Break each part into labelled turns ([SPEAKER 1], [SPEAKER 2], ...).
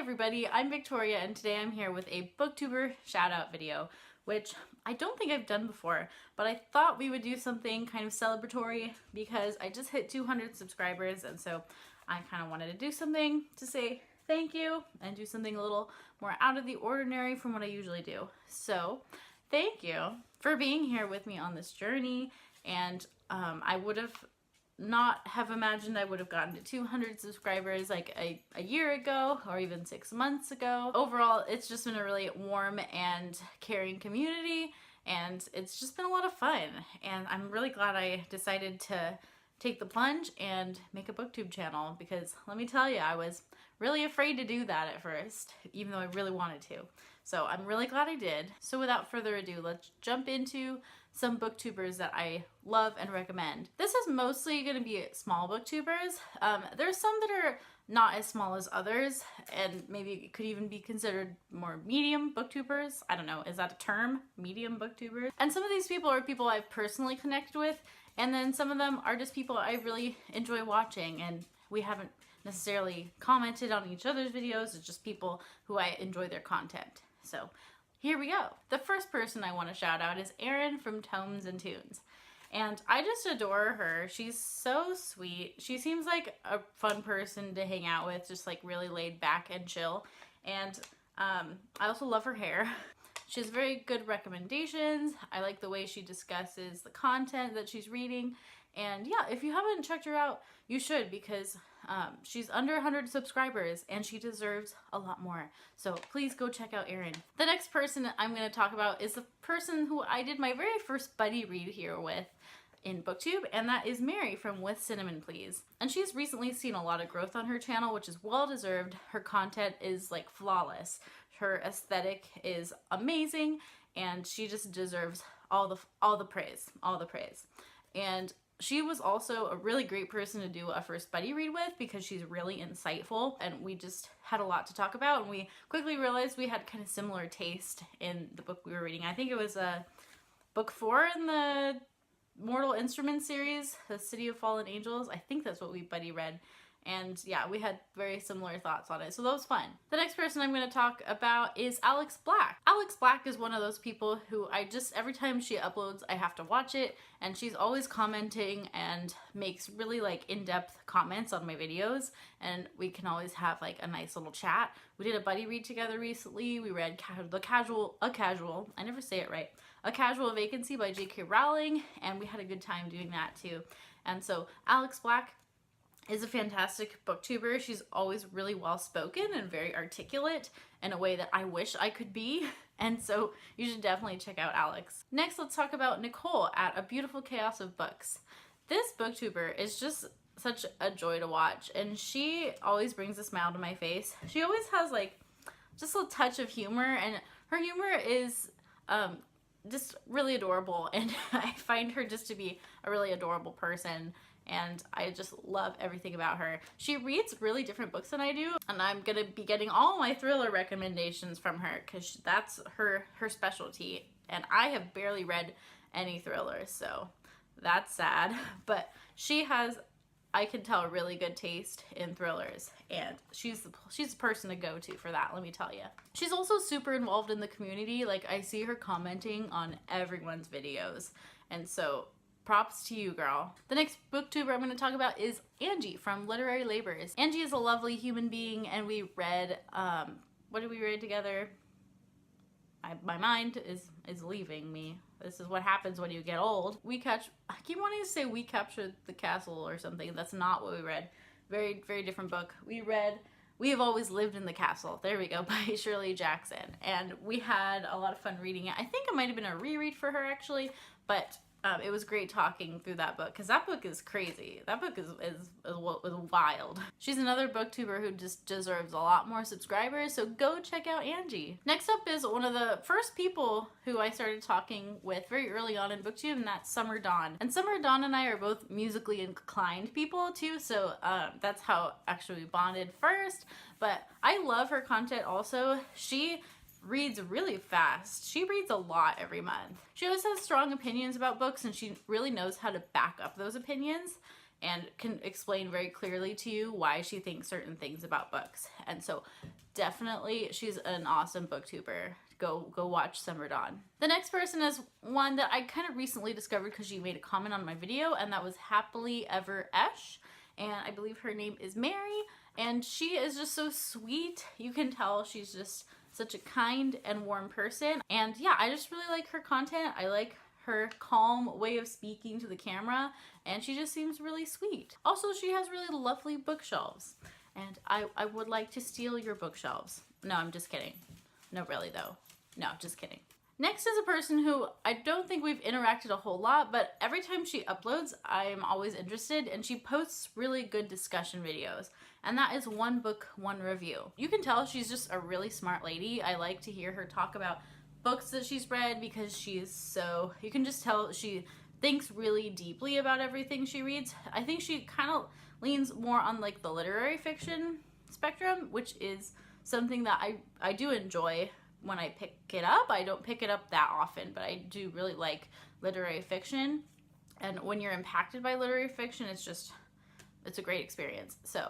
[SPEAKER 1] everybody, I'm Victoria and today I'm here with a Booktuber shout out video, which I don't think I've done before, but I thought we would do something kind of celebratory because I just hit 200 subscribers, and so I kind of wanted to do something to say thank you and do something a little more out of the ordinary from what I usually do. So thank you for being here with me on this journey, and I would have not have imagined I would have gotten to 200 subscribers like a year ago or even 6 months ago. Overall, it's just been a really warm and caring community, and it's just been a lot of fun, and I'm really glad I decided to take the plunge and make a booktube channel, because let me tell you, I was really afraid to do that at first, even though I really wanted to. So I'm really glad I did. So without further ado, let's jump into some booktubers that I love and recommend. This is mostly going to be small booktubers. There's some that are not as small as others, and maybe could even be considered more medium booktubers. I don't know, is that a term? Medium booktubers? And some of these people are people I've personally connected with, and then some of them are just people I really enjoy watching, and we haven't necessarily commented on each other's videos. It's just people who I enjoy their content. So here we go. The first person I want to shout out is Erin from Tomes and Tunes. And I just adore her. She's so sweet. She seems like a fun person to hang out with, just like really laid back and chill. And I also love her hair. She has very good recommendations. I like the way she discusses the content that she's reading. And yeah, if you haven't checked her out, you should, because she's under 100 subscribers and she deserves a lot more. So please go check out Erin. The next person I'm going to talk about is the person who I did my very first buddy read here with in Booktube, and that is Mary from With Cinnamon Please. And she's recently seen a lot of growth on her channel, which is well deserved. Her content is like flawless. Her aesthetic is amazing, and she just deserves all the praise. And she was also a really great person to do a first buddy read with, because she's really insightful, and we just had a lot to talk about, and we quickly realized we had kind of similar taste in the book we were reading. I think it was book 4 in the Mortal Instruments series, The City of Fallen Angels. I think that's what we buddy read. And yeah, we had very similar thoughts on it, so that was fun. The next person I'm going to talk about is Alex Black. Alex Black is one of those people who every time she uploads, I have to watch it, and she's always commenting and makes really like in-depth comments on my videos, and we can always have like a nice little chat. We did a buddy read together recently. We read A Casual Vacancy by J.K. Rowling, and we had a good time doing that too. And so Alex Black is a fantastic booktuber. She's always really well spoken and very articulate in a way that I wish I could be, and so you should definitely check out Alex. Next, let's talk about Nicole at A Beautiful Chaos of Books. This booktuber is just such a joy to watch, and she always brings a smile to my face. She always has like just a touch of humor, and her humor is just really adorable, and I find her just to be a really adorable person, and I just love everything about her. She reads really different books than I do, and I'm gonna be getting all my thriller recommendations from her, because that's her specialty, and I have barely read any thrillers, so that's sad. But she has, I can tell, really good taste in thrillers, and she's the person to go to for that, let me tell you. She's also super involved in the community. Like, I see her commenting on everyone's videos, and so props to you, girl. The next booktuber I'm going to talk about is Angie from Literary Labors. Angie is a lovely human being, and we read, what did we read together? My mind is leaving me. This is what happens when you get old. I keep wanting to say We Captured the Castle or something. That's not what we read. Very, very different book. We read We Have Always Lived in the Castle. There we go, by Shirley Jackson. And we had a lot of fun reading it. I think it might have been a reread for her, actually, but it was great talking through that book, because that book is crazy. That book is wild. She's another booktuber who just deserves a lot more subscribers, so go check out Angie. Next up is one of the first people who I started talking with very early on in Booktube, and that's Summer Dawn. And Summer Dawn and I are both musically inclined people too, so that's how actually we bonded first. But I love her content also. She reads really fast. She reads a lot every month. She always has strong opinions about books, and she really knows how to back up those opinions. and can explain very clearly to you why she thinks certain things about books. And so definitely she's an awesome booktuber. Go watch Summer Dawn. The next person is one that I kind of recently discovered because she made a comment on my video, and that was Happily Ever Esh. And I believe her name is Mary, and she is just so sweet. You can tell she's just such a kind and warm person. And yeah, I just really like her content. I like her calm way of speaking to the camera, and she just seems really sweet. Also, she has really lovely bookshelves, and I would like to steal your bookshelves. No, I'm just kidding. No, really though. No, just kidding. Next is a person who I don't think we've interacted a whole lot, but every time she uploads, I'm always interested, and she posts really good discussion videos. And that is One Book, One Review. You can tell she's just a really smart lady. I like to hear her talk about books that she's read because she's so, you can just tell she thinks really deeply about everything she reads. I think she kind of leans more on like the literary fiction spectrum, which is something that I do enjoy when I pick it up. I don't pick it up that often, but I do really like literary fiction. And when you're impacted by literary fiction, it's a great experience. So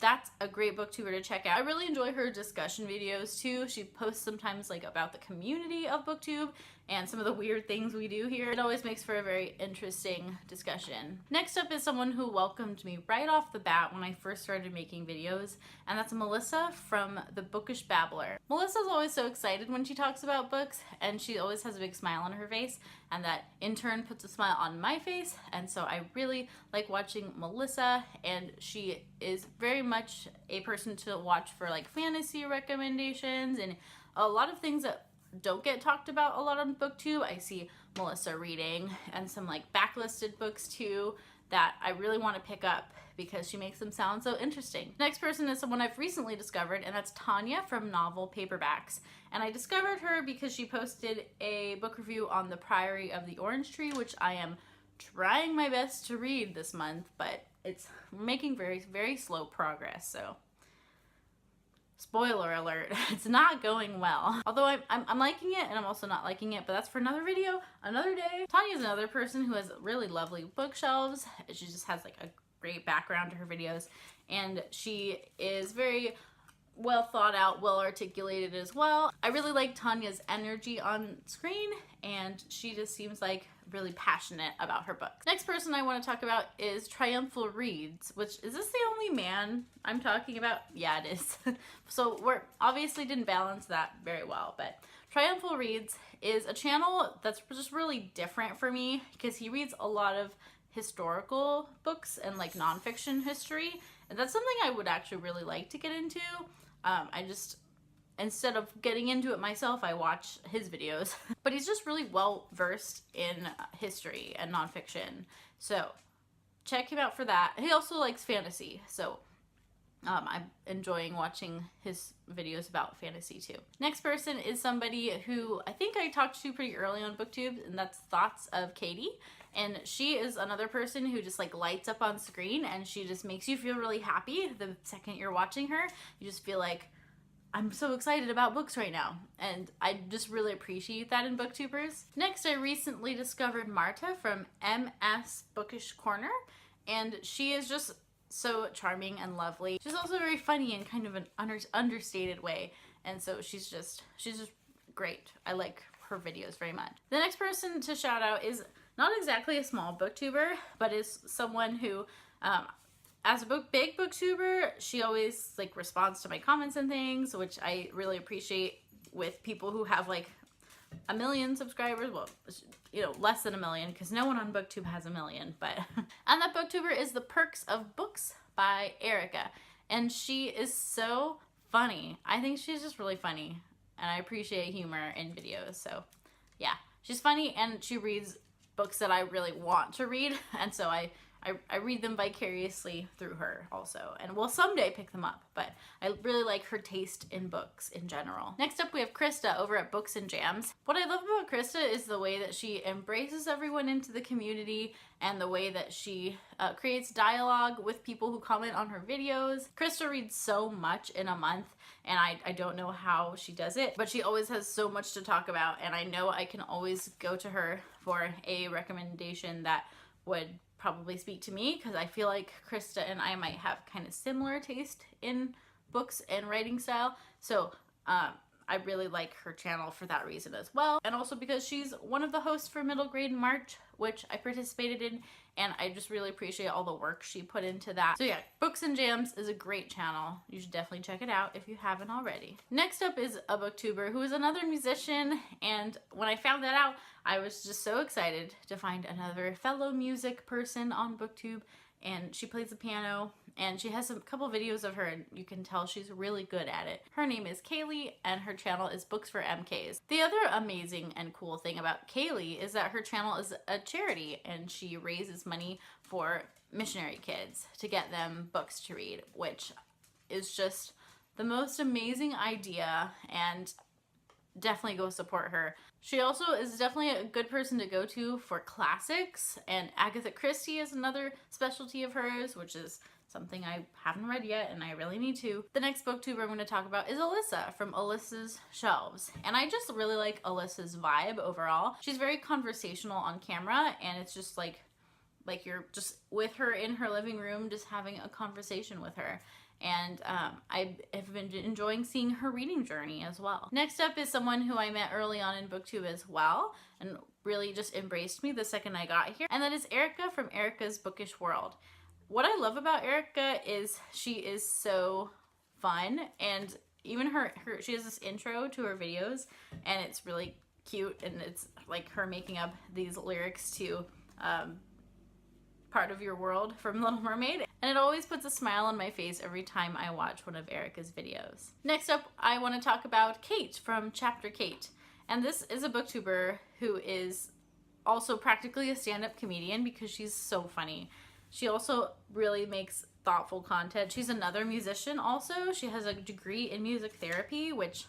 [SPEAKER 1] that's a great booktuber to check out. I really enjoy her discussion videos too. She posts sometimes like about the community of BookTube and some of the weird things we do here. It always makes for a very interesting discussion. Next up is someone who welcomed me right off the bat when I first started making videos, and that's Melissa from The Bookish Babbler. Melissa's always so excited when she talks about books, and she always has a big smile on her face, and that in turn puts a smile on my face, and so I really like watching Melissa, and she is very much a person to watch for like fantasy recommendations and a lot of things that don't get talked about a lot on BookTube. I see Melissa reading, and some like backlisted books too that I really want to pick up because she makes them sound so interesting. Next person is someone I've recently discovered, and that's Tanya from Novel Paperbacks. And I discovered her because she posted a book review on The Priory of the Orange Tree, which I am trying my best to read this month, but it's making very, very slow progress, so spoiler alert, it's not going well. Although I'm liking it, and I'm also not liking it, but that's for another video, another day. Tanya's another person who has really lovely bookshelves. She just has like a great background to her videos, and she is very well thought out, well articulated as well. I really like Tanya's energy on screen, and she just seems like really passionate about her books. Next person I want to talk about is Triumphal Reads, which, is this the only man I'm talking about? Yeah, it is. So we're obviously didn't balance that very well, but Triumphal Reads is a channel that's just really different for me because he reads a lot of historical books and like nonfiction history, and that's something I would actually really like to get into. Instead of getting into it myself, I watch his videos. But he's just really well versed in history and nonfiction. So check him out for that. He also likes fantasy. So I'm enjoying watching his videos about fantasy too. Next person is somebody who I think I talked to pretty early on BookTube, and that's Thoughts of Katie. And she is another person who just like lights up on screen, and she just makes you feel really happy the second you're watching her. You just feel like, I'm so excited about books right now, and I just really appreciate that in booktubers. Next, I recently discovered Marta from MS Bookish Corner, and she is just so charming and lovely. She's also very funny in kind of an understated way, and so she's just great. I like her videos very much. The next person to shout out is not exactly a small booktuber, but is someone who as a big booktuber, she always like responds to my comments and things, which I really appreciate with people who have like 1 million subscribers. Well, you know, less than 1 million, because no one on BookTube has 1 million, but and that booktuber is The Perks of Books by Erica, and she is so funny. I think she's just really funny, and I appreciate humor in videos. So yeah, she's funny, and she reads books that I really want to read, and so I read them vicariously through her also, and will someday pick them up, but I really like her taste in books in general. Next up, we have Krista over at Books and Jams. What I love about Krista is the way that she embraces everyone into the community, and the way that she creates dialogue with people who comment on her videos. Krista reads so much in a month, and I don't know how she does it, but she always has so much to talk about, and I know I can always go to her for a recommendation that would probably speak to me, because I feel like Krista and I might have kind of similar taste in books and writing style. So I really like her channel for that reason as well. And also because she's one of the hosts for Middle Grade March, which I participated in, and I just really appreciate all the work she put into that. So yeah, Books and Jams is a great channel. You should definitely check it out if you haven't already. Next up is a booktuber who is another musician, and when I found that out, I was just so excited to find another fellow music person on Booktube. And she plays the piano, and she has a couple videos of her, and you can tell she's really good at it. Her name is Kaylee, and her channel is Books for MKs. The other amazing and cool thing about Kaylee is that her channel is a charity, and she raises money for missionary kids to get them books to read, which is just the most amazing idea, and definitely go support her. She also is definitely a good person to go to for classics, and Agatha Christie is another specialty of hers, which is something I haven't read yet and I really need to. The next booktuber I'm going to talk about is Alyssa from Alyssa's Shelves, and I just really like Alyssa's vibe overall. She's very conversational on camera, and it's just like you're just with her in her living room just having a conversation with her. And I have been enjoying seeing her reading journey as well. Next up is someone who I met early on in Booktube as well, and really just embraced me the second I got here, and that is Erica from Erica's Bookish World. What I love about Erica is she is so fun, and even she has this intro to her videos, and it's really cute, and it's like her making up these lyrics to Part of Your World from Little Mermaid, and it always puts a smile on my face every time I watch one of Erica's videos. Next up, I want to talk about Kate from Chapter Kate, and this is a booktuber who is also practically a stand-up comedian because she's so funny. She also really makes thoughtful content. She's another musician also. She has a degree in music therapy, which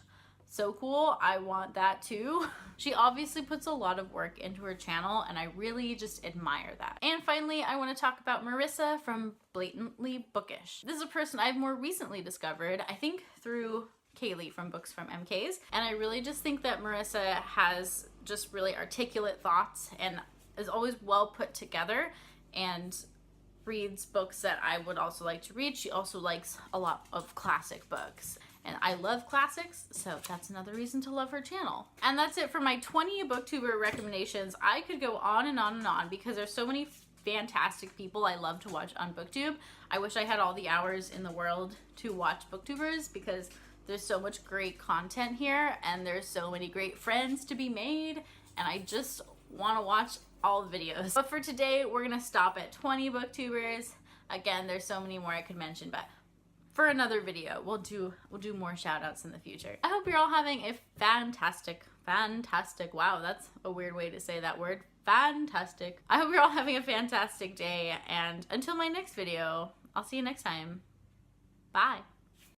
[SPEAKER 1] so cool. I want that too. She obviously puts a lot of work into her channel, and I really just admire that. And finally, I want to talk about Marissa from Blatantly Bookish. This is a person I've more recently discovered, I think through Kaylee from Books from MKs, and I really just think that Marissa has just really articulate thoughts and is always well put together and reads books that I would also like to read. She also likes a lot of classic books, and I love classics, so that's another reason to love her channel. And that's it for my 20 booktuber recommendations. I could go on and on and on because there's so many fantastic people I love to watch on Booktube. I wish I had all the hours in the world to watch booktubers because there's so much great content here, and there's so many great friends to be made, and I just want to watch all the videos. But for today, we're gonna stop at 20 booktubers. Again, there's so many more I could mention, but for another video, we'll do more shout outs in the future. I hope you're all having a fantastic, wow, that's a weird way to say that word, fantastic. I hope you're all having a fantastic day, and until my next video, I'll see you next time. Bye.